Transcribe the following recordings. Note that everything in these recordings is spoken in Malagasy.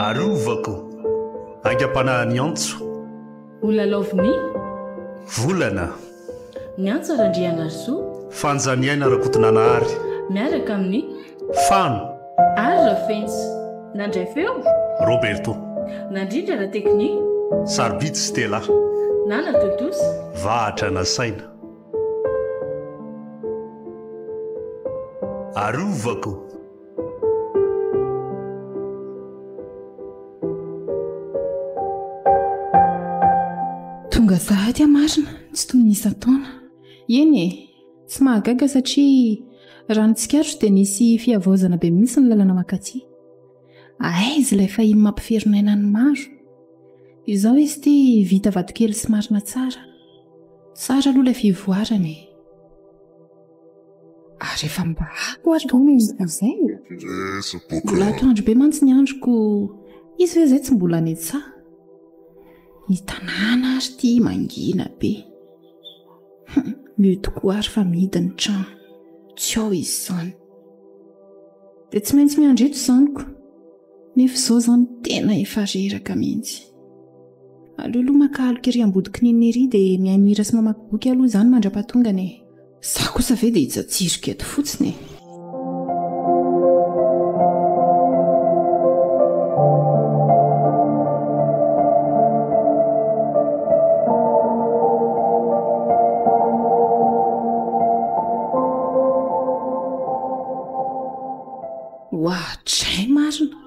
arovako angam-panahany antso olalaoviny volana ny antso arandrianarsoa fanjaniaina rakotonanahary miaraka amin'ny fano ary rafenso nandray feo roberto nandrindra ra teknika sarbity stela na natotosy vahatra na saina arovako tonga zaty amarina tsy toy nisa taona eny e tsy mahagaga satria raha nitsikatro dia nisy fiavaozana be mihitsy ny lalana makaty aizy ilay fahiny mampiferinayna ny maro izao izy ty vita vatokely sy marina tsara aloha ilay fivoarany ary efa mbako aryzay mbola atoandro be mantsy ny androko izy hoe zay tsy mbola netsah ny tanàna ary ty mangina be mitokoa ary fa mihidy ny trano tsy ao izy izany dia tsy maintsy miandreto izanyko nefa izao izany tena efa reraka mihitsy aleoloha makahaloka ery ambodiky niny ery dia miamira sy mamaky boky aloha izany mandra-patongany za kosa ve dia hitsatsiriko eto fotsiny tray marina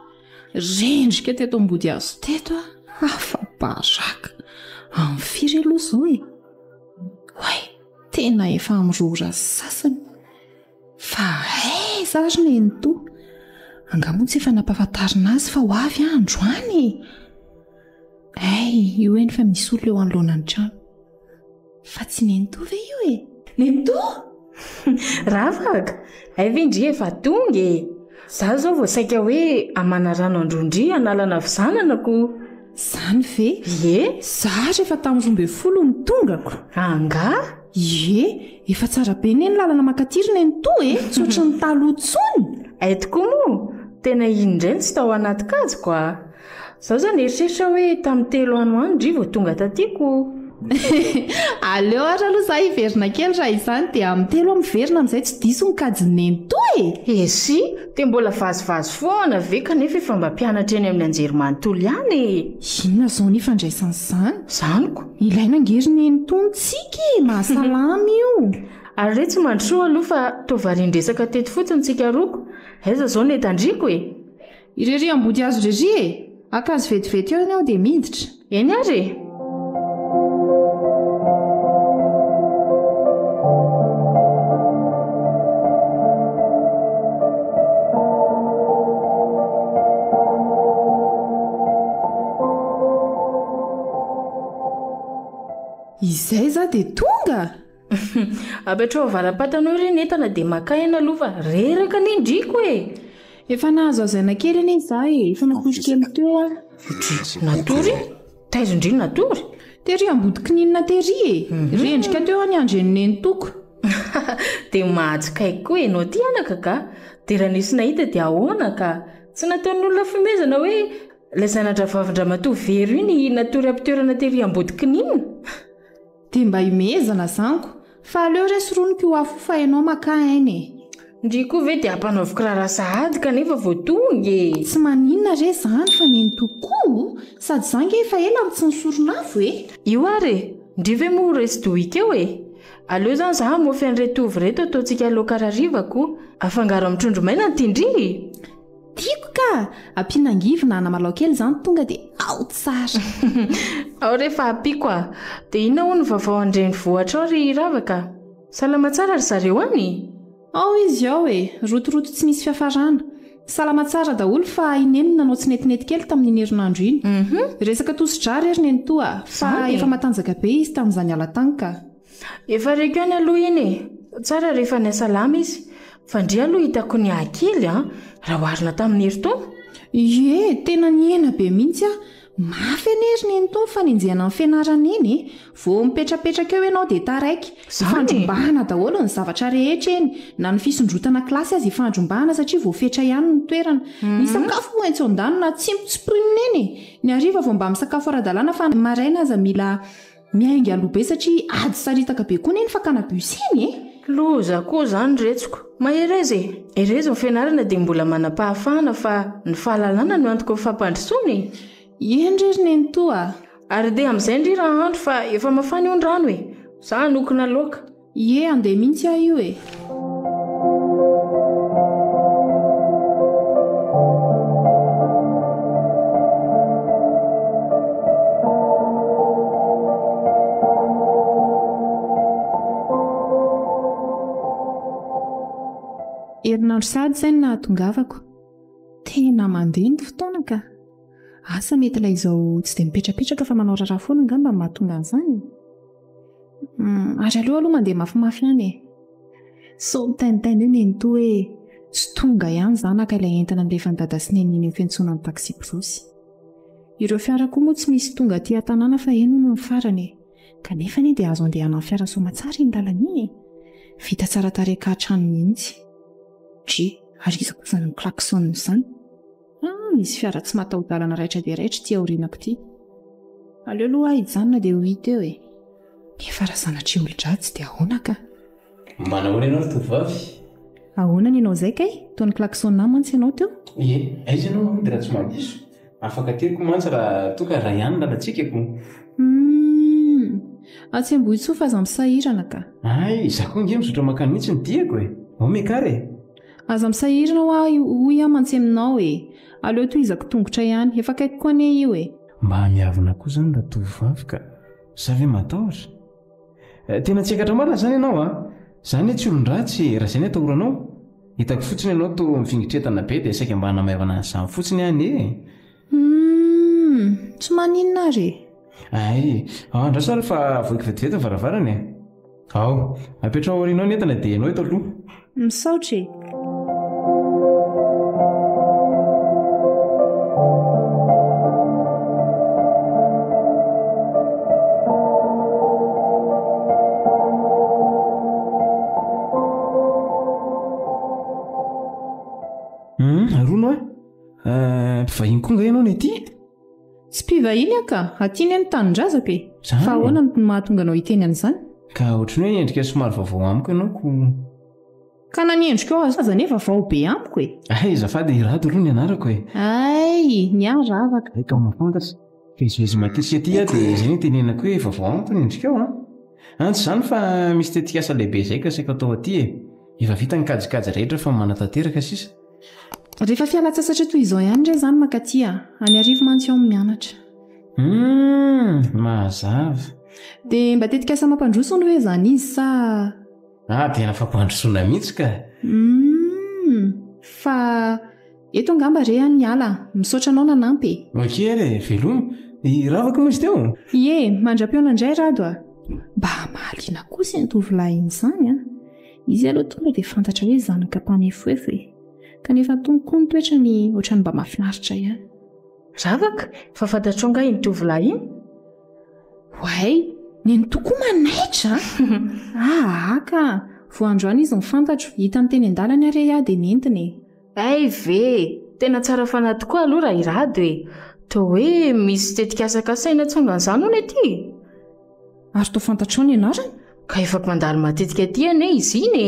rendrika teto ambody azo teto afa-baraka amin'ny firy aloha zao hoay tena efa mirora sasany fa aiza ary nento angamotsy efa nampahafantarina azy fa ho avy andro any io eny fa misy olona eo anoloanany trano fa tsy nento ve io nento ravaka ayvendry efa tonga za zao voasaika hoe amana rano androndry analana vizananako zany ve za rehefa tamin'ny 12 ny tongako anga efa tsara be ny lalana makatirina eny to tsotra ny talotsony tokoa moa tena indray tsy tao anaty kajiko zaho zany eritreritra hoe tamin'ny 3 andry vao tonga tatiako aleo ary aloha za hiverina kely raha izany dia amin'ny 3 miverina amin'izay tsy diso ny kajineny to si dia mbola vazivazy foana ve kanefa efa mba mpianatra eny amin'ny anjerimanontolo ihany inona zao ny fandraisan'izany zaniko ilaina angeriny eny tontsika mahasalamy io ary re tsy mandrosoa aloha fa tovarindresaka teto fotsiny tsika roko aiza zao ny etandriko irery ambody azo rery akazo vetivety eo ianao dia miditra eny ary izay za dia tonga apetrao varam-patanao ireny entana dia makaina aloha fa reraka ny indriko efa nahazo azaina kely anie za efa nakotrokely teo natory taizondriny natory tery ambodiky ninona tery rendrika teo any andreniny toko dia mahajikaiko koa enao ty anaka ka dia raha nisy nahita dia ahoana ka tsy nataon'ny olona fomezana hoe ilay zanadra vavindra matoa vero iny natory ampitoerana tery ambodiky ninona dia mba himezana zaniko fa aleo resoroniko ho afo fa hainao maka ainy ndry koa ve dia hampanaoviko raha sahady kanefa voatonga tsy maninona re zany fa neny tokoa sady zangy efa ela amin'ny tsy nisoronafo io ary ndry ve moa resy dohika eo aleo zany za mofy an'retovy reto ataontsika lokararivako afangaro amin'ny trondro maina ny tindry tiako ka ampianangivina namalao kely zany tonga dia ao tsara ao rehefa apiako dia inona ho ny vavao andreny vohatra ao ry ravaka salama tsara ry zareo any ao izy ao rotoroto tsy misy fiafarana salama tsara daholo fa ineniny nanao tsy netinety kely tamin'ny herinandro iny resaka tosi-drary ery neny toa fa efa matanjaka be izy tamin'izany alatany ka efa reko any aloha iny tsara rehefa ny asalama izy fa ndry aloha hitako ny ahakely raha oharina tamin'ny heritaona tena niena be mihitsy mafy eneriny eny to fanenjehana amin'ny fianarana eny vao mipetrapetraka eo ianao dia taraiky ifandrombahana daholo ny zavatra rehetra eny na ny fisondrotana kilasy azy ifandrombahana satria vao fetra ihany ny toerana ny sakafo moentso an-danona tsy mitsoprinina eny ny hariva vao mba misakafo ara-dalàna fa maraina aza mila miainga aloha be satria ady saritaka be koa neny fakana bus eny loza koa zany retsiko maherezy erezy ny fianarana dia mbola manam-pahafahana fa ny fahalalàna no antoko fampandrosoany endreriny eny toa ary dia amin'izay ndry raha andro fa efa mafany io ny rano e za nokona loaka ie andeha mihitsy aho io e herinandro sady izay no nahatongavako tena mandeha ny fotoana ka asa mety ilay izao tsy dia mipetrapetraka fa manao raharaha foana angamba ny mahatonga an'izany ary aleo aloha mandeha mafimafy ihany e so mitainitaina eny eny to hoe tsy tonga ihany izany naka ilay entana n'ilay fandada sy neniny eny fiantsoana ny taksi brosy ireo fiara koa moa tsy misy tonga aty an-tanàna fa eno no ny farany kanefa ny dia azo andehana amin'ny fiara soamatsara iny lalana iny vita tsara tareka hatrany mihitsy ariza kosa ny klakson izany misy fiara tsy mataho-dalana raitra dia raitra ty aorinako ty aleo aloha hijanona dia ho hita eo e efa raha sanatria olon-dratsy dia ahoana ka manahoana ianao tovavy ahoana ny ianao izay kay toany klakson na mantsy ianao teo aiza ianao dia raha tsy mampiso afaka teriko mantsy raha toka raha ihany lalantsika ko atsy ambohitsoa fa aza misahirana ka ay za koa nge mizotra makany mihitsy ny diako e omekary aza misahirana hoy aho mantsy aminao e aleo tohizako tongotra ihany efa kaiky koa ane io e mba miavina koa zany raha tovavy ka za ve matahotra tena tsy ekatra marina zany ianao zany tsy olon-dratsy raha izay ny atahoranao hitako fotsiny ianao to mifingitretana be dia saika mba hanamaivana an'izany fotsiny any tsy maninona ary ay andrasary fa voiky vetivety ny varavarany ao apetra ao arinao ny entana dia ianao eto aloha misaotra e arono mpivahiny koa nga ianao ny aty tsy mpivahiny aka aty ny any tanindrazaka e fa ahoana no mahatonga anao hiteny an'izany ka ohatrany hoe endrika somary vaovao amiko ianao ko ka nanendrika ao aza nefa vao be amiko e ay zafady irado aloha ny anarako e ay ny ara avaka aika mafantatra fa izoizy matesy aty a dia izay ny tenenako hoe vaovao amiko ny endrika ao antsy izany fa misy tetikasa lehibe zay ka saika atao aty e efa vita ny kajikajy rehetra fa manatateraka sisa rehefa fialatsasatra toy izao ihany ndray izany makaty any arivo mantsy ao mianatra mazava dia mba tetikasa mampandrosony hoe zany izy sa tena fampandrosoana mihitsy ka fa eto angamba re any ala misaotra anao nanampy okery veloma ravaka moa izy teo ie mandra-peona indray rado mba mahaliana kosa ny tovolahy iny izany izy aloha tonga dia fantatra hoe zanaka mpanefoefo kanefa tonkoa ny toetra ny ohatrany mba mahafinaritra ihany ravaka fa fantatrao nga iny tovolahy iny way neny tokoa manaitra aka voandroany izy mifantatro hita ny teny an-dalany ary dia nentiny ay ve tena tsara fanahy tokoa aloha raha irado e to hoe misy tetikasakasaina tsongan'izany hony aty ary to fantatrao ny anarany ka efa mpandalo matetika aty ane izy iny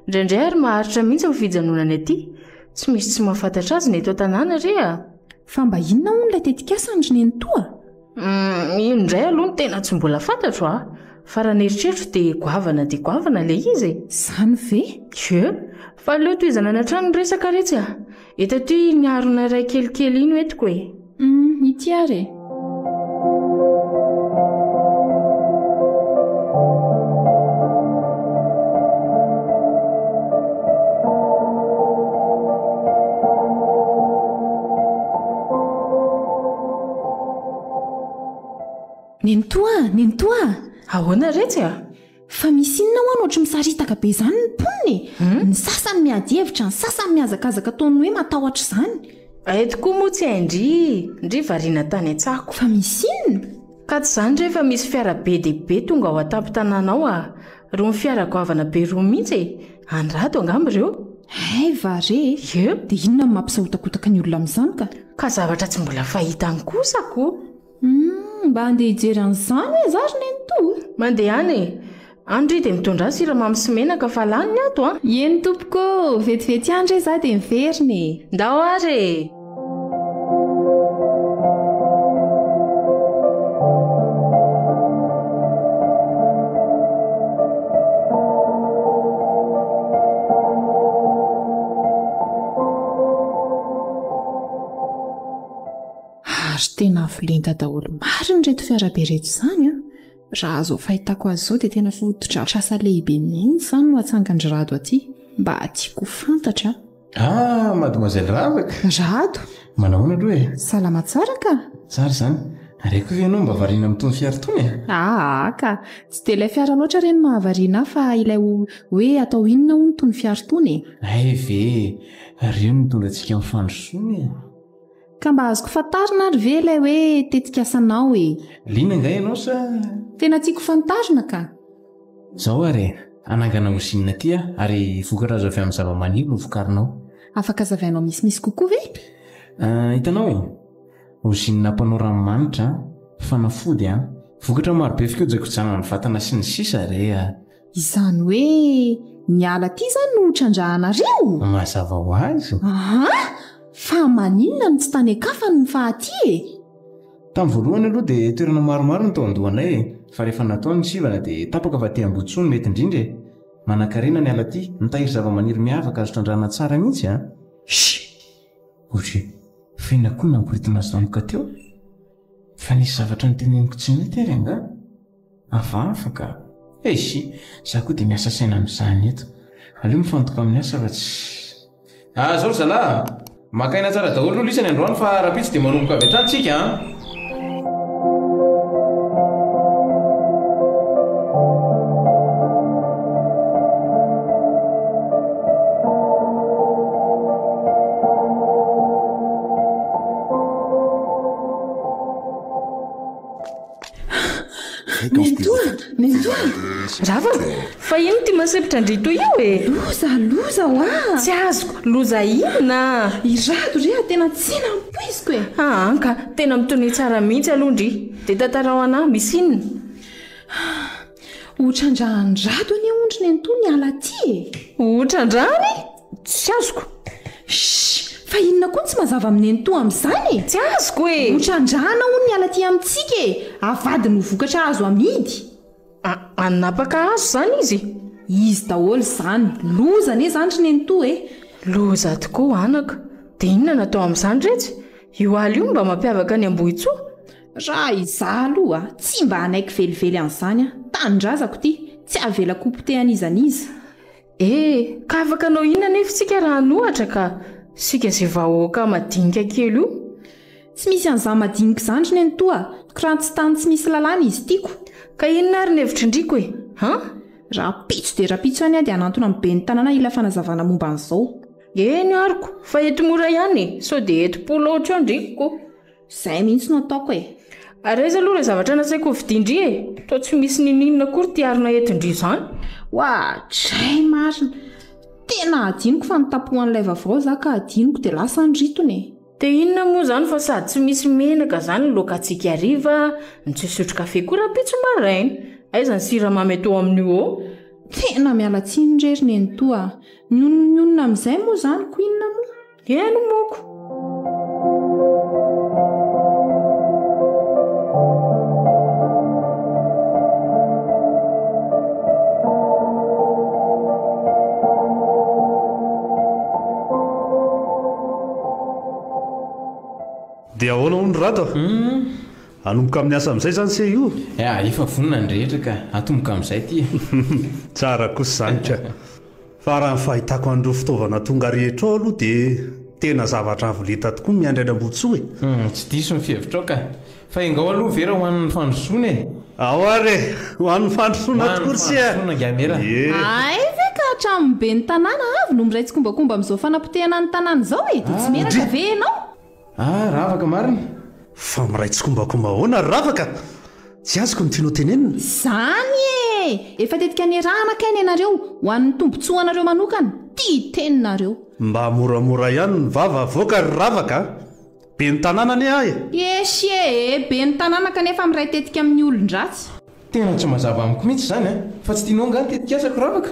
indraindray ary maharitra mihitsy mifijanonany aty tsy misy tsy mahafantatra azy ny eto an-tanàna re fa mba inona hono ilay tetikasandry neny toa indray aloha ny tena tsy mbola fantatro fa raha neritreritro dia goavana ilay izy izany ve fa aleo toizana anatrano ny resaka retsy eto ty niarona ray kelikely iny etiko e ity ary neny toa ahoana retsy fa misy inona ho any ohatry misaritaka be izany ny poniny ny sasany miady hevitra ny sasany mihazakazaka taony hoe matahotra izany tokoa moa tsy indry variana tany an-tsako fa misy inona ka tsy izany rehefa misy fiara be dehibe tonga ao an-tampon-tanànao roa ny fiara goavana be roa mihitsy andrado angamba ireo vare dia inona ny mampisahotakotaka ny olona amin'izany ka zavatra tsy mbola fahitany kosako mba andeha hijery an'izany zary ny to mandeha any andry dia mitondra siramamy sy menaka fa lany ny ato eny tompoko vetivety andry za dia miveriny ndao ary tena avolenta daholo mariny reto fiarabe reto izany raha azo fahitako azy izao dia tena fototra trasa lehibe mihitsy izany no atsangany rado aty mba tiako fantatra mademoiselle rado manahoana aloha salama tsara ka tsara izany areko ve ianao mba variana amin'itony fiara tony ka tsy dia ilay fiara loatra ireny mahavariana fa ilay hoe atao inona ho ny tony fiara tony ve reo mitondra antsika amin'ny fandrosoany ka mba azoko fantarina ary ve ilay hoe tetika asanao liana nga ianao sa tena tiako fantarina ka izao ary anangana ozinina ty ary vokatra azo avy amin'ny zava-maniry no vokarinao afaka zavainao misimisy kokoa ve hitanao ozinina mpanao ranomanitra fanafody vokatra marobe fikojakojanana ny vatana sy ny sisa re izany hoe miala ty izany no trandrahanareo mazava ho azy fa maninona ny tsy tany akafa ny fahaty tamin'ny voalohany aloha dia toerana maromaro ny tao andohanay fa rehefa natao ny sivana dia tapaka fa te-ambotsoany mety indrindra manan-karena ny ala ty nitahiry zava-maniry miavaka azo trandrahana tsara mihitsy ohatra fena koa namporitana azy tamoka teo fa nisy zavatra nyteneniko tsy mety ary anga afaka za koa dia miasa saina amin'izany eto aleo mifantoka amin'ny asa fa tsy zao ry zalahy makaina tsara daholo aloha isany androany fa raha-pitsy dia manomboka avy antrantsika rava fa ino ty masepitra andrito io loza tsy azoko loza inona irado re tena tsy nampoiziko ka tena mitony tsara mihitsy alohandry dia tantarao anahy misy inona otrandrahanyrado any ondriny anto ny ala ty otrandrahany tsy azoko fa inona koa ny tsy mazava amin'ny anto amin'izany tsy azoko otrandrahana ho ny ala ty amintsika avady no vokatra azo amidy anapaka azo zany izy daholo izany loza ane zandry ny anto loza tokoa anaka dia inona natao amin'izany retsy io aly io mba mampiavaka ny ambohitsoa raha iza aloha tsy mba hanaiky velively an'izany tanindrazako ty tsy avelako potehaniza ka afaka anao inona nefa sika raha nohatra ka sika izay vahoaka madinika kely io tsy misy an'izany madinika zandry ny antoa kiraha tsy tany tsy misy lalàna izy tiako ka inona ary ny hevitra indriko raha pitso dia raha pitso any dia anantona amin'ny be ny tanàna ila fanazavana momba an'izao eny ariko fa etomora ihany sao dia etom-polo ohatra eo ndrikoko izay mihitsy no ataoko araiza aloha ilay zavatra nasaiko vidindry tao tsy misy nininona kory tiarina etindry izany dray marina tena adiniko fa nitapohan'ilay vavao za ka adiniko dia lasa andritony dia inona moa izany fa sady tsy misy menaka izany ny lokantsika hariva ny tsy sotro kafe koa raha-pitso maraina aiza ny siramamy atao amin'io tena miala tsiny rery ny antoa nyononyonona amin'izay moa izany ko inona moa eno moko dia ahoana ho ny rado anomboka amin'ny asa amin'izay zany se io efa vonina ny rehetra ka atomboka amin'izay ty tsara kosa izany ka fa raha ny fahitako an'ireo fitaovana tonga rehetra ao aloha dia tena zavatra avoleta tokoa miandry any ambotsoa tsy diso ny fihevitra ao ka fa ingao aloha vera ho an'ny fandrosoana ao ary ho an'ny fandrosoana tokory siangamera ve ka hatramin'ny be ny tanàna avy no miraitsy kombakomba amin'izao fanapotehana ny tanàna izao dia tsy menaka ve ianao ravaka marina fa miraitsykombakomba hoana ravaka tsy azoko ny tianao tenenina zany efa tetika nyrahana-kainy ianareo ho an'ny tombontsoa anareo manokana tia teninareo mba moramora ihany ny vava voaka ry ravaka be ny tanàna ane ahy esie be ny tanàna kanefa miray tetika amin'ny olon-dratsy tena tsy mazava amiko mihitsy zany fa tsy tianao angany tetika asako ravaka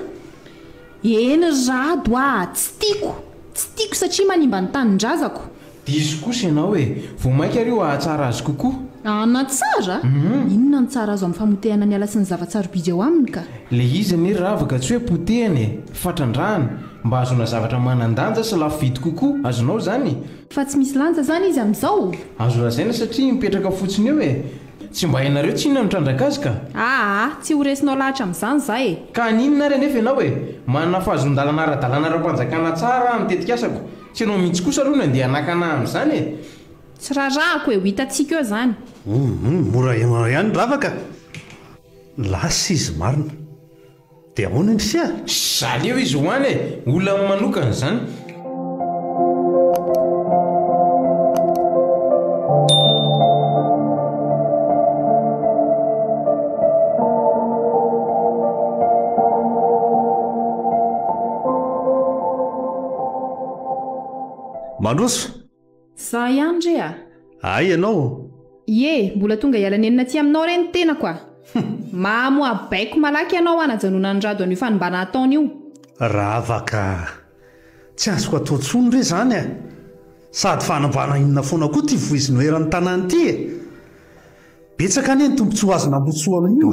eny rado tsy tiako satria manimba ny tanin-drazako diso kosa ianao vao mainka areo ahatsara azy kokoa ana tsara inona ny tsara azo amin'ny famotehana ny ala sy ny zavatsarobidy ao aminy ka le izy ane ravaka tsy hoe potehany fatrandrahany mba azona zavatra manandanja sy lafo vidy kokoa azonao zany fa tsy misy lanja zany izy amin'izao azo lazaina satria mipetraka fotsiny eo tsy mba hainareo tsy inona mitrandraka azy ka tsy horesinao lahatra amin'izany zay ka ninona ary anefa ianao manana fahazondalana ara-dalàna ra-panjakana tsara mitetika asako tsy anao mihitsy kosa aloha no andeha hanakana amin'izany tsy rarahako ho hitantsika eo zany mora ihany ravaka lasa izy marina dia ahoana ny sia zaleo izy hoany olona manokana zany mandroso za ihany re ay ianao mbola tonga hialanenina ty aminao reny tena koa mamoa baiko malaky ianao anajanona ny rado an'io fanimbana ataony io ravaka tsy azoko ataotsony re zany sady fanambana inona foana koa ty voiziny hoeran'ny tanàny ty betsaka ane ny tombontsoa azo nambotsoanan'io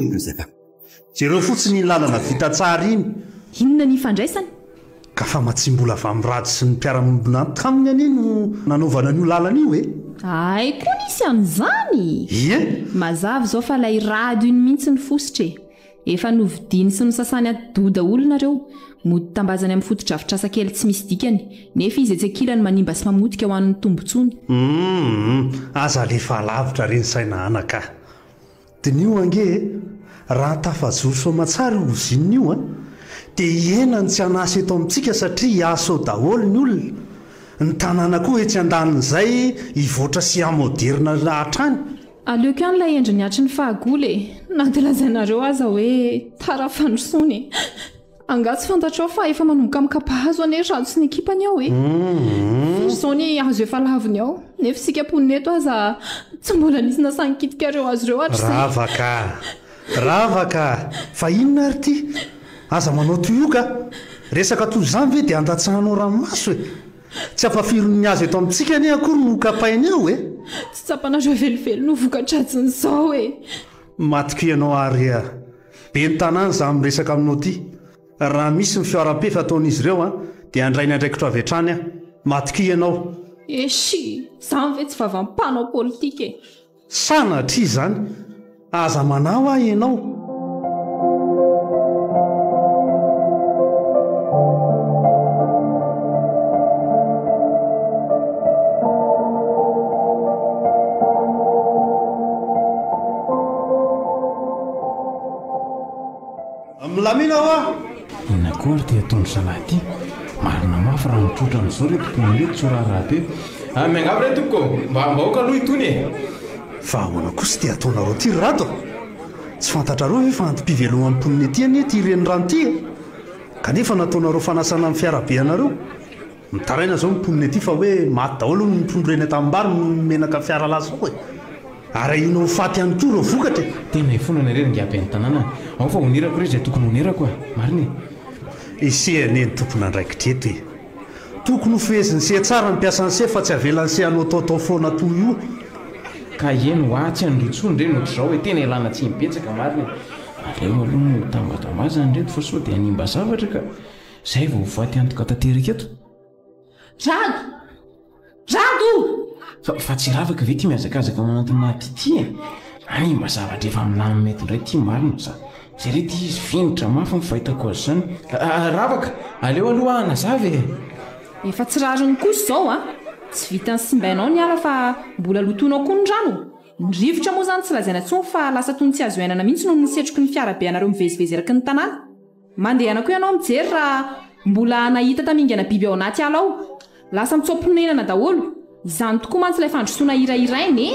jereo fotsiny ny lalana vita tsara iny inona ny ifandraisany ka fa matsimbola avy amin'ny rady sy ny mpiara-mombona taminy anie no nanaovana an'io lalana io ay koa nisy an'izany mazava zao fa ilay rado iny mihitsy ny fositra efa novidiny sy nosasany adoda olonareo mody tambazany amin'ny fotodrafitrasa kely tsy misy dikany nefa izy etsekilany manimba sy mamotika ho an'ny tombotsony aza lefa lavitra reny saina anaka dinio ange raha tafajoro somatsara ozinina io dia ienany tsy hanasy eto amintsika satria hiaso daholo ny olona ny tanàna koa etsy andanin'izay hivoatra sy amoderina hatrany aleoko ihany ilay endry niatry ny fahagoly na dia lazainareo aza hoe tara fandrosony angatsy fantatrao fa efa manomboka mikapahazo ane rado sy ny ekipany ao firzony azo efa laviny ao nefa sika ponina eto aza tsy mbola nisy nasankitika-reo azy ireo ravaka fa inona ary ty aza manao toyo ka resaka toy izany ve dia andatsahanao ranomaso tsy ampafirony azo eto amintsika ane akory no kapainy ao tsy tsapanareo velively no vokatratsiny izao matiko ianao ary be ny tanàny za miresaka aminao ty raha misy ny fiaram-pe fataon'izy ireo dia andrainy andraikitra avy hatrany matiko ianao zany ve tsy vavampanao politika sanatria zany aza manao ahy ianao milamina inakory dia ataony zalahy ty marina mafy raha mitrotra amin'izao reto ponilety tsorarabe miangavy re toko mba mbahoaka aloha itony fa ahoana kosa dia ataonareo ty rato tsy fantatrareo ve fa antom-piveloma amin'ny ponina ety anie ty ireny rano ty kanefa nataonareo fanasana amin'ny fiarabe anareo mitaraina zao miponina ety fa hoe maty daholo ny mitrondreny tambary menaka fiara lasa ao ary inao faty ihany koa reo vokatra tena ifonana reny ngiaby any tanàna ao fa onirako re zay tokony onirako mariny isehany ny tompona andraikitra eto tokony ho feheziny se tsara mipiasany se fa tsy avelan'ny se anao taotao foana toy io ka eno atsy androtsony reny ohatr'izao hoe tena ilana tsy mipetsaka mariny aleo aloha no tambatambazany reto fa sao dia animba zavatra ka zay vao faty antoka tanteraka eto rado fa tsy ravaka ve ty miazakazaka manantona tyty animba zavatra efa milamy mety indray ty marina za zay re ty izy finitra mafy ny fahitako azy zany ravaka aleo aloha anazavy efa tsy rariny kosa izao tsy vitany simbainao ny ala fa mbola lotonao koa ny rano ny rivotra moa zany tsy lazaina tsony fa lasa tony tsy azo iainana mihitsy no nisetroky ny fiarabe anareo mivezivezy eraky ny tanàna mandehana koa ianao mijery raha mbola nahita tamingana biby ao anaty ala ao lasa mitsompinenana daholo izany tokoa mantsy ilay fandrosoana irairainy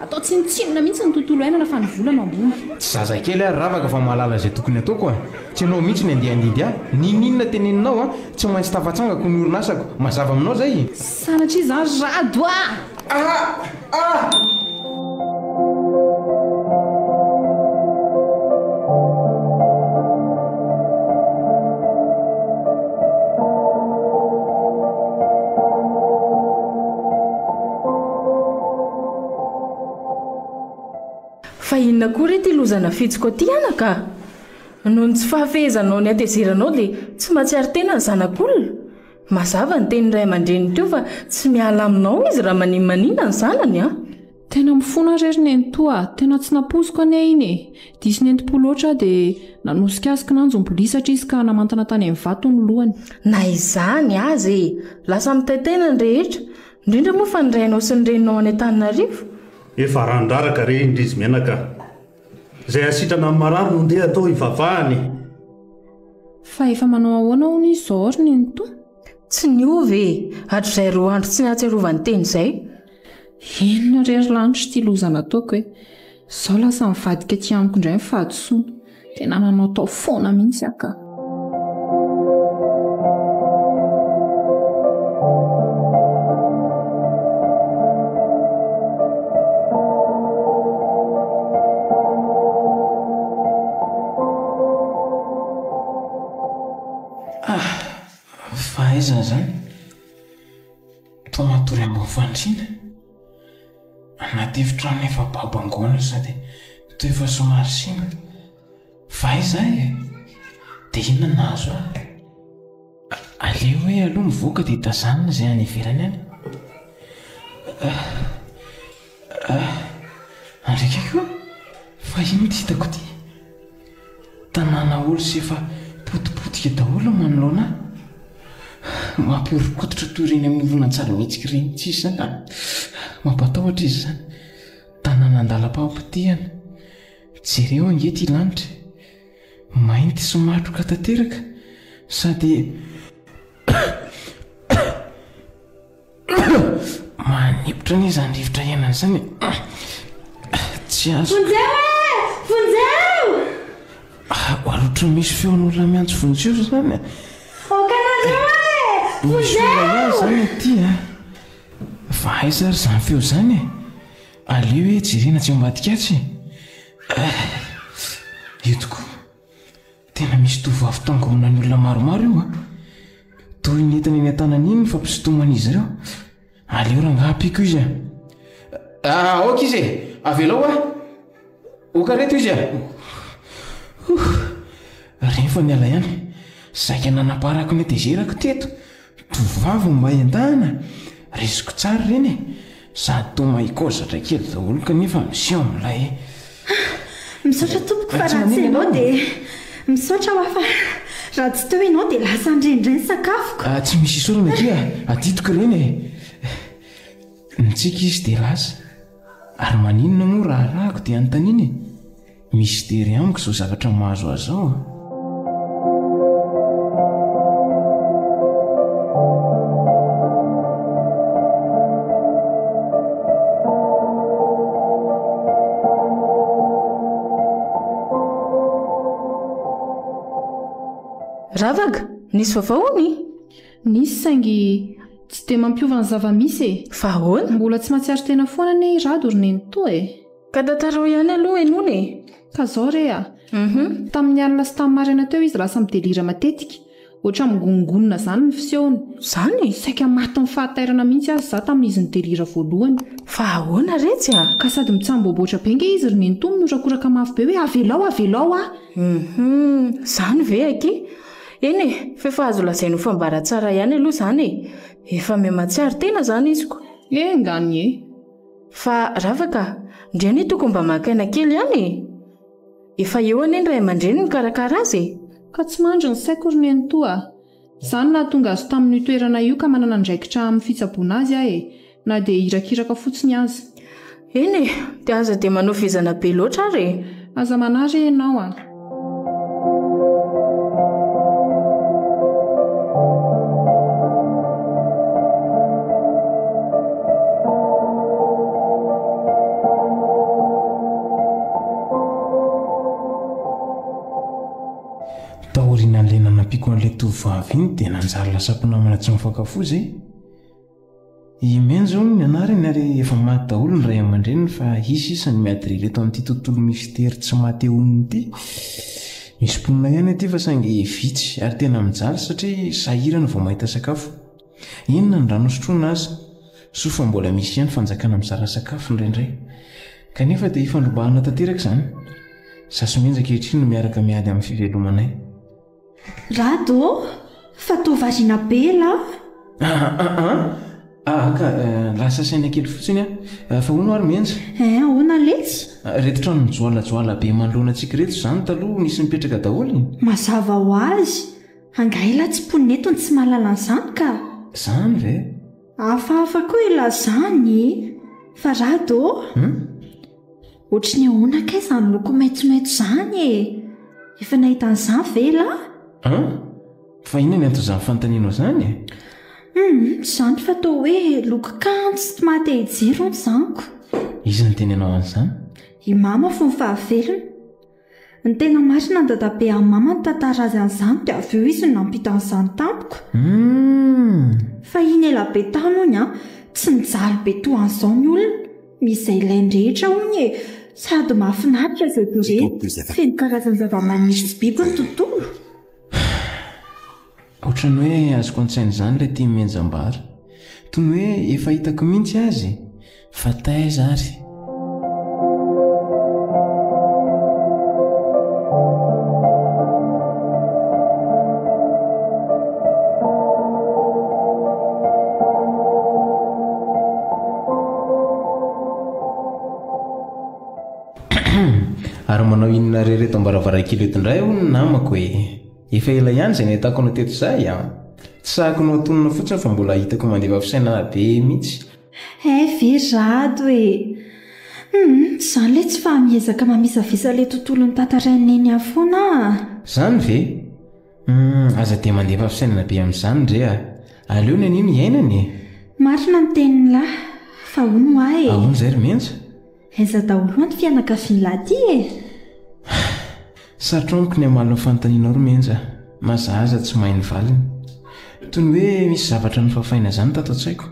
atao tsinotsinona mihitsy ny tontolo ainana fa ny volana ambony tsy zazakely ary ravaka fa mahalala izay tokony atao ko a tsy anao mihitsy ny andehandidy a nininona teneninao a tsy maintsy tafatsangako ny orinasako mazava aminao zay sanatria izany rado fa inona koa re ty lozana fitsiko ty anaka noho ny tsy fahafehezanao ny atezeranao dia tsy mahatsiary tena ny zanak'olona mazava ny tenyray aman-dreny teo fa tsy miala aminao izy raha maninmanina ny zanany a tena mifona rery ny entoa tena tsy napoziko ane iny disy ny entopolo oatra dia nanosikaaziko nanjom-bolisatra izy ka namantana tany amin'ny vato ny lohany na izany azy lasa mitaitena ny rehetra indrindra moa fa nyrainao sy ny reninao any an-taninarivo efa randraraka re indrizy menaka izay asitrana amin'ny mararo no ndeha atao hivavahany fa efa manao ahoana hono izy izao ary ny entoa tsy niovy hatr'izay roa andro tsy nahatsiarovany teny izay inona rery lanitra ty lozana ataoko hoe izao lasa mivadika ty amiko indray mifahadosoana tena nanao tao foana mihitsy aka fa aizana zany toa matory ambony fandriana anaty efitrano efa babangona sady toa efa somary sina fa aizay dia inona nahazo aleo hoe aloha mivoaka dia tazanina izay any ivelany any andraika koa fa ino ty hitako ty tanàna olo sy efa potipotika daholo manoloana mampiorokototra toyreny amin'ny volonantsara mihetsika reny tsisy zany mampatahotra izy zany tanàna andalam-pahampitihana jereo angety lanitra mainty sy matroka tanteraka sady manipotra ny izany rivotra iainana zany tsy azo aloatra misy feon'olona miantso vonjeo zany misy olona ihany zany ty fa aiza ary zany feo zany aleo hoe jerena tsy ambadikatsy io tokoa tena misy tovavy tangomina ny olona maromaro io toy ny entana eny an-tanany iny ny fampisotoman'izy ireo aleo raha ngahapiko izy oka izy avelao okareto izy reny fa miala ihany zaika nanaparako ny atezerako teto tovavy mba endahana risiko tsara reny sady toa mahikôzatra kely daholo kanefa miseho amilay misaotra tompoko fa raha tsy ianao dia misaotra hoa fa raha tsy teo ianao dia lasa ndrenydreny sakafoko tsy misy isorana kia aditoko reny nitsika izy dia lasa ary maninona moa raha rahako dia anontaniany misy dery amiko izao zavatra mahazo azao ravaka nisy vavaony nisy saingy tsy dia mampiova ny zava-misy fa ahoana mbola tsy mahatsiary tena foana ne rado ry nenitoa ka datarao ihany aloha enony ka zao re tamin'ny alina sy tamin'ny maraina teo izy lasa midelira matetika ohatra migongonona zany ny fisehoany zany saika maty ny fahatairana mihitsy azy za tamin'izy nidelira voalohany fa ahoana retsy ka sady mitsamboboatra be nge izy ry nenito miorakoraka mafy be hoe avelao zany ve aky eny fefa azo lazay no fambara tsara ihany aloha zany efa miamatsiary tena zany iziko ngany fa ravaka ndreny toko mba makaina kely ihany efa eo ane ny ray aman-dreny ny karakara azy ka tsy mandry ny saiko ry nenitoa zany na tonga azo tamin'ny toerana io ka manana ndraikitra amin'ny fitsaboana azy na dia irakiraka fotsiny azy eny dia aza dia manao fezana be loatra ary aza manary ianao le tovavy iny dia nanjary lasam-pinamana tsy mifakafo zay imeny zao ny anarany ary efa maty daholo ny ray aman-dreniny fa isy isany miady reto amin'ity tontolo mistera tsy mateoniny ity misy mponina ihany aty fa saingy vitsy ary tena mijaly satria sahirana vao mahita sakafo inona ny rano sotroina azy soa fa mbola misy ihany fanjakana mizara sakafo indraindray kanefa dia ifandrombahana tanteraka izany sasomenja kehitriny no miaraka miady amin'ny fivelomanay rado fa tovariana be la ka lasa saina kely fotsiny fa hono ary mienja ahoana letsy reto trano mijoalajoala be manoloana antsika reto izany taloha nisy mipetraka daholo mazava ho azy angaila tsy ponetony tsy mahalala an'izany ka izany ve hafahafa koa ilazany fa rado ohatry ny ahoana ka izany loko maitsomaitso izany efa nahita an'izany vela fa inona ny anto izany fanontanianao izany izany fa tao hoe loko kanto tsy mahate hijery ony izanyko izy ny teny anao an'izany i mama fo ny fahavelona ny tena marina ny dadabe amin'ny mama ny tantara azy an'izany dia avy eo izy no nampita an'izany tampoko fa iny ela be tany ony tsy nijaly be to an'izao ny olona misy izay ilainy rehetra hony sady mahafinaritra izay dore feno karazany zava-maniry sy biby ny tontolo ohatrany hoe azoko an-tsaina izany ilay tia mienjam-bary toy ny hoe efa hitako mihitsy azy fa taiza ary ary manao inona rereto ambaravarakely etindray ho ny namako hoe efa ela ihany izay nahitako anao teto izay tsy sahako no atonona fotsiny fa mbola hitako mandefa fisainana be mihitsy verado izany le tsy fa miezaka mamisavisa le tontolony tantaraineny afoana izany ve aza dia mandefa fisainana be amin'izany ndre aleo ny anino iainany marina ny teniny lahy fa hono ahy ahoana izay ry menja aiza daholoany fianakaviany laty sarotra amiko ny amalina fanontanianao ry menja mazahaza tsy mahay ny valiny toy ny hoe misy zavatra nofafaina izany tato an-tsaiko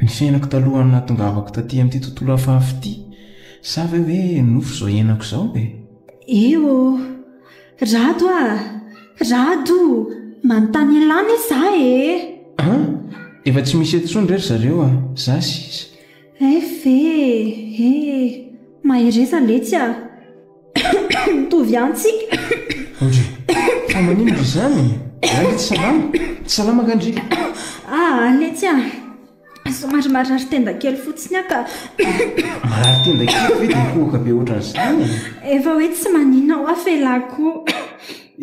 ny fiainako talohany nahatongavako taty amin'ity tontolo hafahafa ity sa ve hoe nofo izao iainako izao eo rado rado manontany alany izaho efa tsy misy etontsony rery zareo za sisa mahereza letsy mitovy antsika ondry fa manino ry izany andy tsy salama tsy salama kandry letsy somary marary tenda kely fotsiny aka marary tenda kely ve dia kohaka be ohatran'izany efa hoe tsy manina ao afelako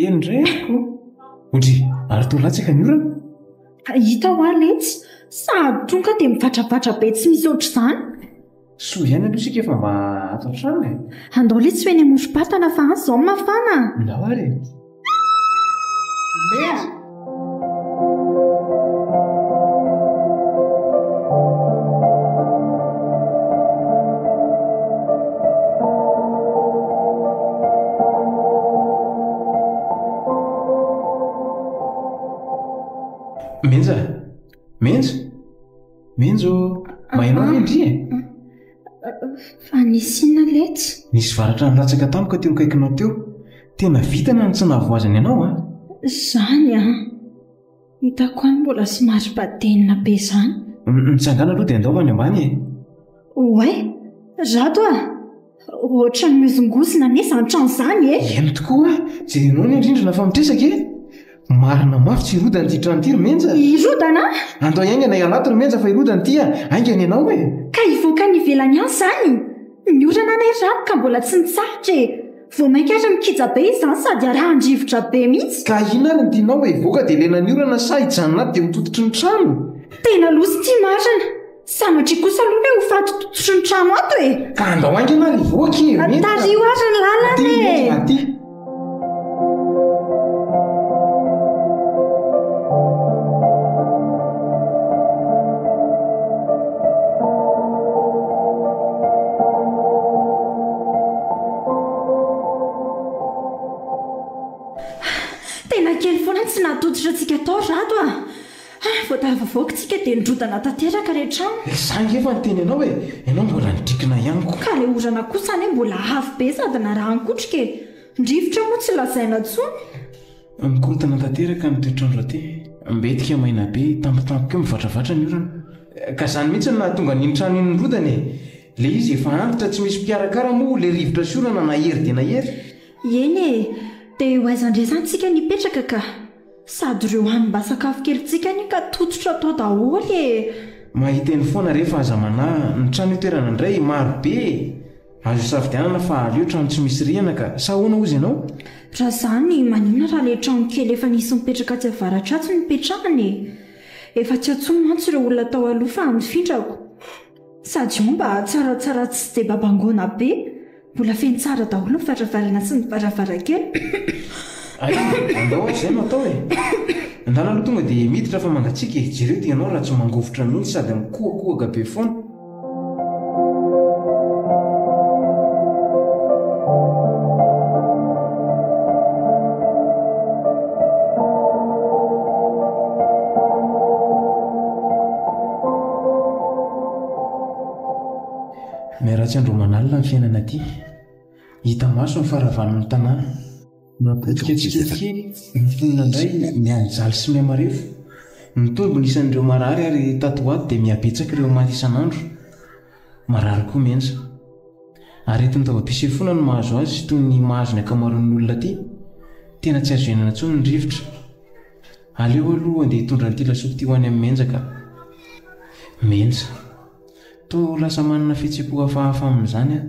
endrayko ondry ary tolatsaka ny orana hita ho letsy sady tonga dia mivatravatra be tsy misy ohatr' izany soa ihany aloha sika efa mba ato an-trano andao letsy hoe ny amorom-patana fa azy izao mafana ndao ary menjo mahainao vendry fa nisina letsy nisy varatra nyratsaka tamiko teo kaikinao teo tena vitana ny tsy nahavoazany ianao izany hitako any mbola sy mari-patenina be izany nitsangana aloha dia andao any ambany oay zato ohatra ny miozongozina ane izany trano izany eno tokoa jerenao ny indrindrina fa mitresaka marina mafy tsy irodany ty trano ty ry menja irodana andao iaingana anaty ry menja fa irodany ty aingany ianao ka hivoaka ny ivelany any izany ny orana nay rano ka mbola tsy nitsahatra vao mainka ary mikija be izany sady arahan-drivotra be mihitsy ka ina ary ny tianao hivoaka dia lena ny orana sa hijanona dia mitototry ny trano tena losy ty marina sanatry kosa aloha hoe ho faty tototry ny trano ato ka andao aingana ary hivoaky tario ary ny lalany antitra antsika tao rato voatavavoakotsika dia nidrodana tanteraka rehetrano zangy efa nyteny ianao hoe ianao mbola nidrikina ihaniko ka le orana kosa any mbola hafy be sady na raha nikotrika ndrivotra moa tsy lazaina tsony mikorotana tanteraka ny toetrandro raty mbetika maina be tampotampoka mivadravatra ny orana ka zany mihitsy na tonga nintrano iny nrodany le izy efa antitra tsy misy mpiarakara moa le rivotra sorana na hery dia na hery eny e dia ho aizandrezantsika nipetraka ka sady ireo hanimba sakafo kelyntsika ny ka tototra tao daholy e mahiteny foana rehefa aza manahy ny trano itoerana indray maro be azo safidianana fa aleo trano tsy misy rihana ka sahoana ozy ianao raha zany maninona raha le trano kely efa nisy mipetraka tsy avaratra tsy nipetrahany efa tsy atsony mantsy ireo olona tao aloha fa mifindrako sady io mba tsaratsara tsy de babangona be mbola feny tsara daholo mivaravarana sy mivaravarakely andao zay no atao e ndana aloha tonga dia miditra fa mangatsika jereo dia ianao raha tsy mangovotra mihitsy sady mikohakohaka be foana miaratsy andro manalina ny fiainana aty hita maso ny faravan'ny tanàna napotika tsikakely mifonina indray mianjaly sy miamarefo ny tombo nisan'ireo marary ary tatoato dia miabetsaka ireo maty isan'andro marary koa menja ary etiny tava-pisefona no mahazo azy toy ny mahazo ny akamaroan'ny olona aty tena tsy azo enana intsony ny rivotra aleo aloha andeha hitondra nyity lasopy ty ho any amin'ny menjaka menja to lasa manana fihetsem-po hafahafa amin'izany a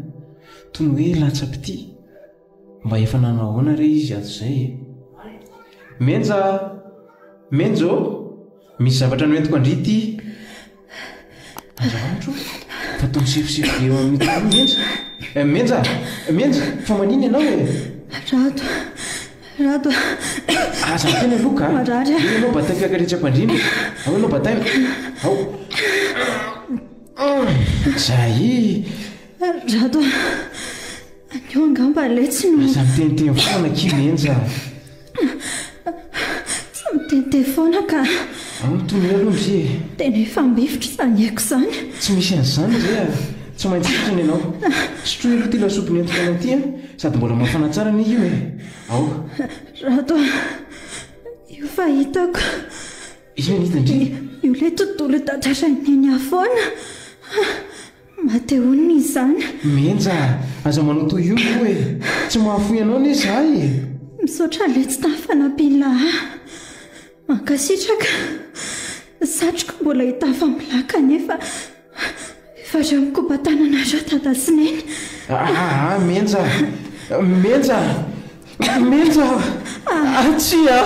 toy ny hoe latsapity mba efa nanahoana re izy ato izay menja menjo misy zavatra noentiko andrity azaantro fa toy misefosefo eo amin'ny tany menja menja fa maniny ianao e rato aza tena aloka anao batay fiakaretsa-pandrindry ao anao batay ao zay rato anio angamba letsy no aza miteniteny foana ki menja tsy miteniteny foana ka tonona aloha mizay tena efa mbivotra izany haiko izany tsy misy an'izany zay a tsy maintsy fotrany ianao sotroy aloha ty lasopy nentiko anao ty a sady mbola mafana tsara ny io e ao rato io fa hitako izy hoe nitandry io le tontolo dadraraineny afoana matehonina izany menja aza manao toy io hoe tsy mahafoy ianao ne zahay misaotra le tsy tafanampianlahy mankasitraka satroka mbola hitafa milaka nefa efa reo mikobatanana reo tadasineny menja menja menja atsia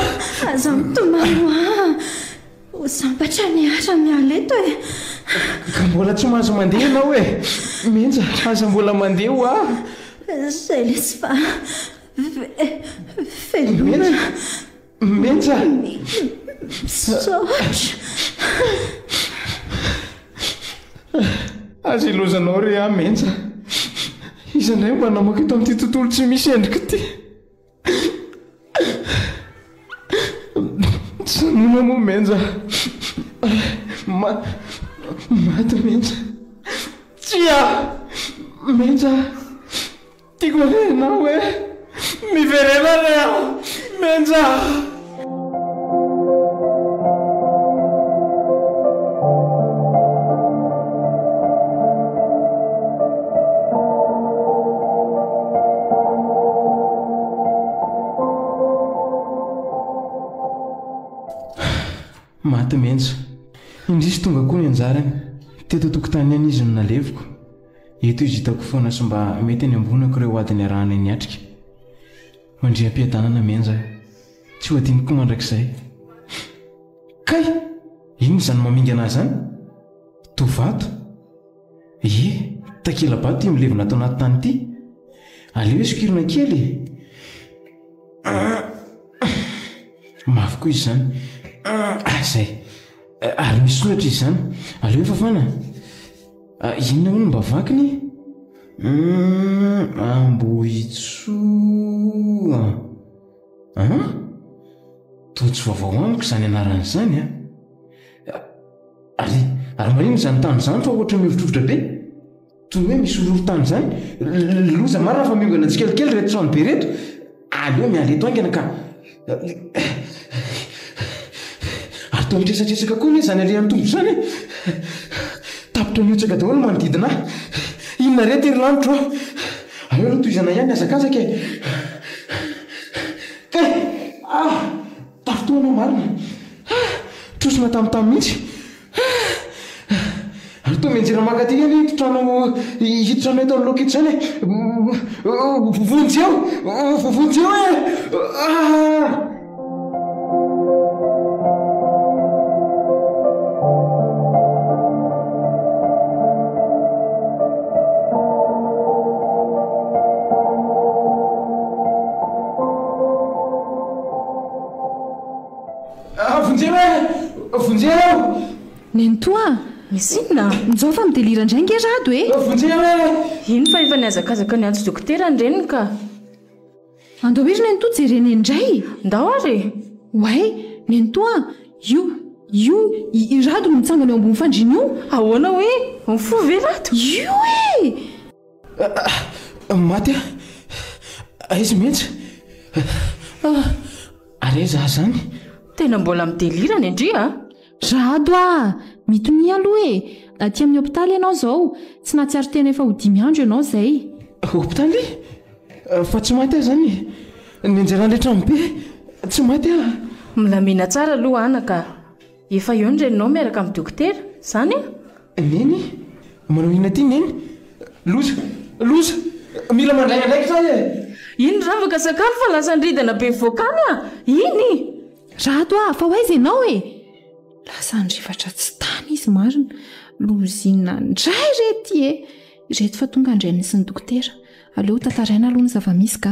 aza mitomano ho sambatra ny ara mialeto e ka mbola tsy mahazo mandeha ianao e menja aza mbola mandeha ho zay lesy fa velomana menja misaotra aza ilozanao re menja izandray mba namoaka eto amin'ity tontolo tsy misy endrika ty sanona moa menja maty menja tsia menja tiako renao e miverena rea menja maty menja indrisy tonga koa ny anjarany teto tokotany any izy no naleviko eto izy hitako foana sy mba mety any ambonako ireo adiny arahana ny atrika mandriam-piadanana menja tsy ho adiniko mandrakizay kay ino zany maminga anazy zany tovato takela-bato io milevina atao anaty tany ity aleo sokirina kely mafy koa izy zany zay ary misy soratra izy zany aleo fafana inona hono mba vakiny ambohitsoa totsy vaovao amiko izany anaran'izany a ary marino izany tany izany fa ohatra mivotrovotra be toy hoe misy oloro tany izany loza marina fa miongana tsikelikely reto trano be reto aleo mialeto aingana ka ary toa mitresatresaka koa ny zany alehan'ny tombo izany tapitra niotsaka daholo manodidina inona reto ery lanitro aleo aloha toy izana ihany azakazaka tafitoanao marina trosona tamitamy mihitsy ary toa mianjera makaty any hitotrano eto amin'ny loketo izany vonjeo vonjeo nentoa misy inona mijao fa midelira indray ngerado iny fa efa niazakazaka ny antso dokotera nyreniny ka andao iry nentoa jereny indray ndao ary way nentoa io rado no mitsangana eo ambony fandriny io ahoana hoe mifo ve rato io maty izy mihitsy are za zany tena mbola midelirany indria rado mitony aloha aty amin'ny hopitaly ianao zao tsy natsiaro tena efa ho 5 andro ianao zay hopitaly fa tsy maty zany nianjaran'rehetra be tsy maty milamina tsara aloha anaka efa eo nyreninao miaraka amin'ny dokotera zany neny manao ina ty neny loza mila mandray andraiky sa iny ravaka sakafo fa lasa nridana be voakany iny rado fa hoaiza ianao lasa nyrivatra tsy tany izy marina lozina ndray rety reto fa tonga andray nisy ny dokotera aleo tantaraina aloha ny zava-misy ka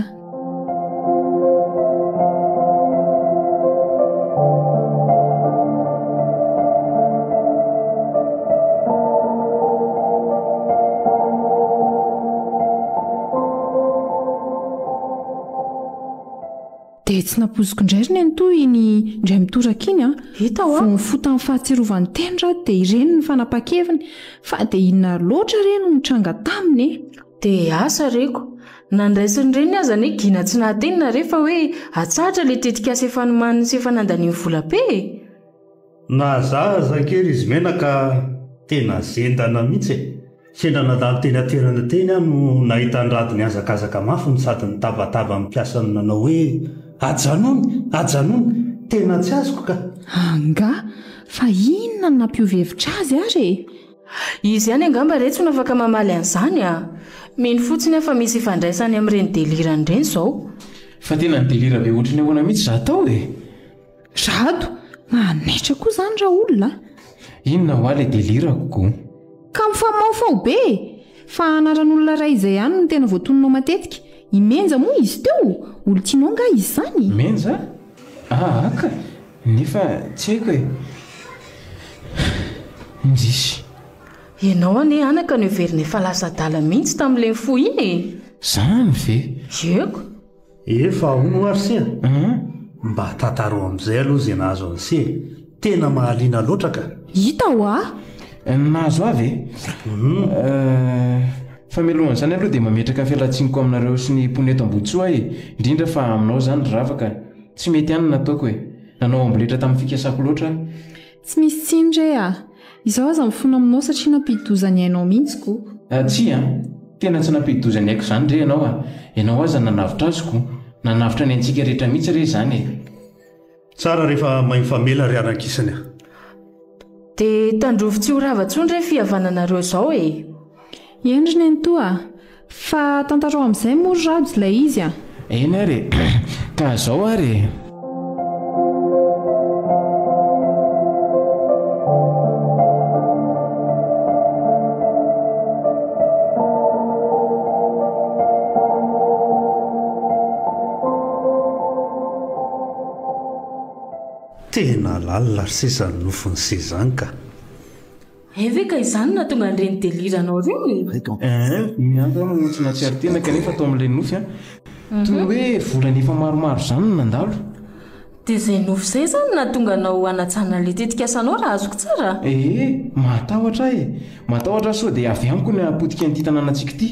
dia tsy napoziko indray ry nentoa iny indray mitoraka iny hita vo mifota ny fahatsiarovany tendra dia ireny ny fanapa-keviny fa dia inona loatra reny no mitranga taminy dia asa reko nandraisiny reny azany hoe gina tsy nahatenina rehefa hoe atsahatra le tetikasa efa nomaniny sy efa nandaniany volabe na zakery izy menaka tena zendana mihitsy sendra nadalo teny aterana teny no nahita nyrado ny azakazaka mafy no sady nitabataba mipiasa no nanao hoe ajanony tena tsy azoko ka anga fa inona no nampiovevitra azy ary izy ihany angamba retsy no afaka mamaly an'izany mino fotsiny afa misy ifandraisany amin'ireny delirany ireny izao fa tena ny delira be ohatrany ahoana mihitsy za tao rado manaitra koa izany raha olona inona ho aly delirako ka mifamaofao be fa anaran'olona ray izay ihany no tena voatononao matetika imenja moa izy teo olo tianao nga izy zany menja aka nefa tsy haiko njisy ianao ane anaka no everina efa lasa dala mihitsy tamin'ilay fo iny zany ve eko efa ono arysia mba tantaro amin'izay aloha zay nahazo an'se tena mahaliana loatra ka hita nahazo avy fa mialohan'izany aloha dia mametraka fialatsiniko aminareo sy ny mponeto amboditsoa indrindra fa aminao zany ravaka tsy mety ihany nataoko nanao amboletra tamin'ny fikasako loatra tsy misy tsindre izao aza mifona aminao satria nampididozany ainao mihitsiko tsy tena tsy nampididozany haiko izany re ianao aza nanavitra azoko nanavitra ny antsika rehetra mihitsy re zany tsara rehefa mahifamela ry anan-kisany dia tandrovo tsy ho rava-tsony re fihavananareo izao endriny nentoa fa tantarao amin'izay mory rado ilay izy eny ary ka zao ary tena lalina ry sezany nofony sezany ka eve ka izany na tonga nireny deliranao tsy natsiary tena kanefa atao amin'ilay nofy toy hoe volana efa maromaro izany no nandalo dia izay nofo izay izany na tonga anao hanatsanana ilay tetikasanao raha azoko tsara. Matahotra matahotra sao dia avy amiko ny apotika nyity tanànantsika ity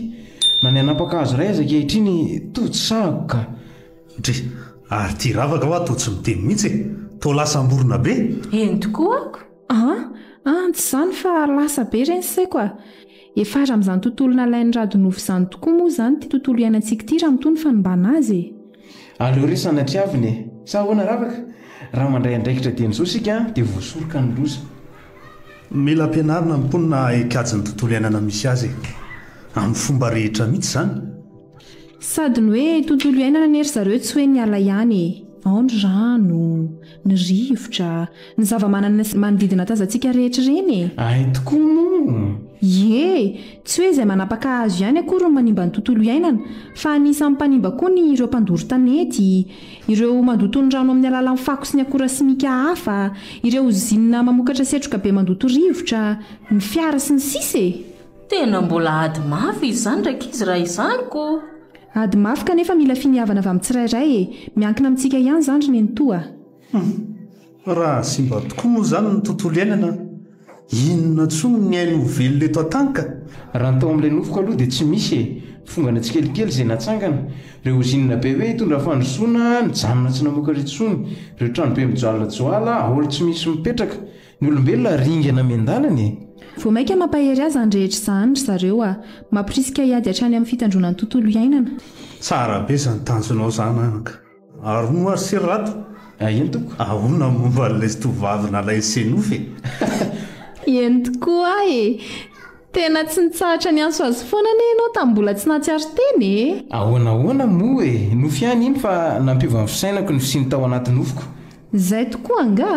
na ny anapakahazo ray azaka hitriny totsako ka ndre ary ty ravaka hoa to tsy miteny mihitsy to lasa amborona be. Eny tokoa ako tsy izany fa lasa be ireny saiko a efa ary amin'izany tontolo nalain'ny radonofo izany tokoa moa izany ty tontolo iainantsika ity raha mitony fanimbana azy. Aleo ry sanatryaviny sa ahoana ravaka raha mandray andraikitra teny izao sika dia voasoroka ny loza. Mila ampianarina mimponina ikajy ny tontolo iainana misy azy amin'ny fomba rehetra mihitsy izany. Sady ny hoe tontolo iainana nery zareo tsy hoe ny ala ihany ao ny rano ny rivotra ny zava-manana manodidina tazantsika rehetra ireny. Ay tokoa moa. Tsy hoe izay manapaka azo ihany akory no manimba ny tontolo iainana fa anisan'ny mpanimba koa ny ireo mpandoro tanety, ireo mandoto ny rano amin'ny alalan'ny fako sy ny akora simika hafa, ireo zinina mamokatra setroka be mandoto rivotra, ny fiara sy ny sisa. Tena mbola ady mafy izany ndraiky izy raha izaniko. Ady mafy kanefa mila finiavana avy amin'ny tsirairay miankina amintsika ihany zandry ny entoa. Raha simba tokoa moa izany ny tontolo iainana, inona tsony ny ainy velona eto an-tanka. Raha ny tao amin'ilay nofoko aloha dia tsy misy fongana tsikelikely izay natsangana, ireo zinina be hoe hitondra fandrosoana nijanona tsy namoaka ritsony, ireo trano be mijoalajoala aholy tsy misy mipetraka, ny olombelona ringana miandalany. Vao maika mampahery azy andrehetra izany ry zareo mampirisika hiady hatrany amin'ny fitandrona ny tontolo iainana. Tsara be izany tanjonao izany anaka. Ary moa ary sery rato. Eny toko. Ahoana momba n'ilay tovovavy nalainy senofy. Eny tokoa tena tsy nitsahatra ny anso azy foana anie ianao tamin'ny mbola tsy nahatsiaro teny. Ahoana moa nofy ihany iny fa nampiova ny fisainako ny fisiny tao anaty nofoko. Izay tokoa anga.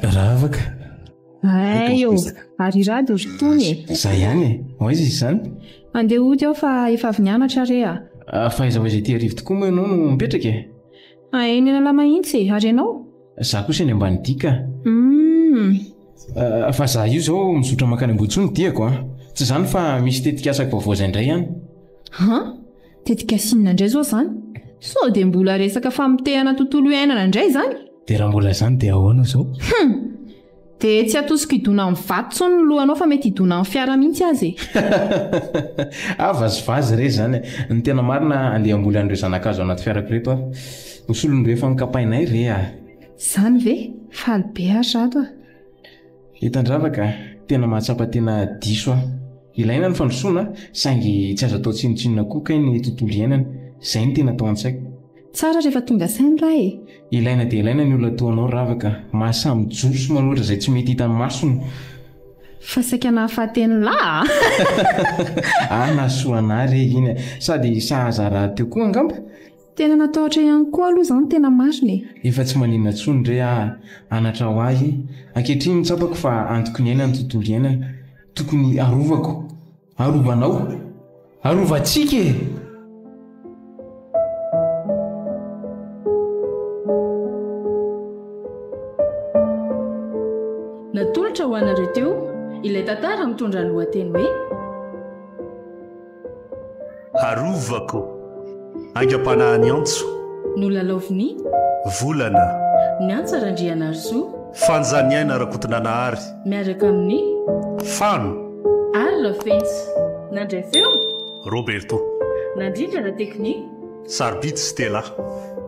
Ravaka. Ary rady ry tony. Zay ihany hoaiza izany? Andeha ody aho fa efa avy nianatra rea. Fa aiza hoaiza ity arivo tokoa moa ianao no mipetraka eny ala mahitsy ary ianao? Za kosa ny ambany dika. Fa za io zao mizotra makany ambontsony diako tsy izany fa misy tetikasako vaovao izay ihany. Tetikasinina indray zao izany? Sao dia mbola resaka famotehana tontolo iainana indray izany? Dia raha mbola izany dia ahoana izao? Dia tsy atosiko hidona amin'ny vato tsony ny lohanao fa mety hidona amin'ny fiara mihitsy azy. Vazivazy re izany ny tena marina andeha amboly an'ireo zanakazo anaty fiarako reto hosolon'ireo efa mikapainay re Izany ve? Faly be ary rato Hitandravaka tena mahatsapa tena diso ilaina ny fandrosoana saingy tsy azo atao tsinotsinona koa kay ny tontolo iainana. Izay ny tena atao an-tsaiko. Tsara rehefa tonga sainy raha ilaina dia ilaina ny olona toanao ravaka mahasamy joso manoatra izay tsy mety hitan'ny masony. Fa saika nahafateny lahy nahasoana re iny sady sahaza raha teo koa angamba. Tena natahotra ihany koa aloha izany tena mariny. Efa tsy maninona tsony re anatra ho ahy ankehitriny mitsapako fa antoko ny aina ny tontolo iainana tokony arovako arovanao arovantsika Natolotra ho anareo teo ilay tantara mitondra ny lohateny hoe arovako angam-panahiny antso nolalaoviny volana ny antsarandriana arsoa fanjaniaina rakotonanahary miaraka amin'ny fano alina fensy nandray feo Roberto nandrindra na teknika Sarbit Stella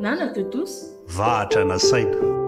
nana Totos vahatra na saina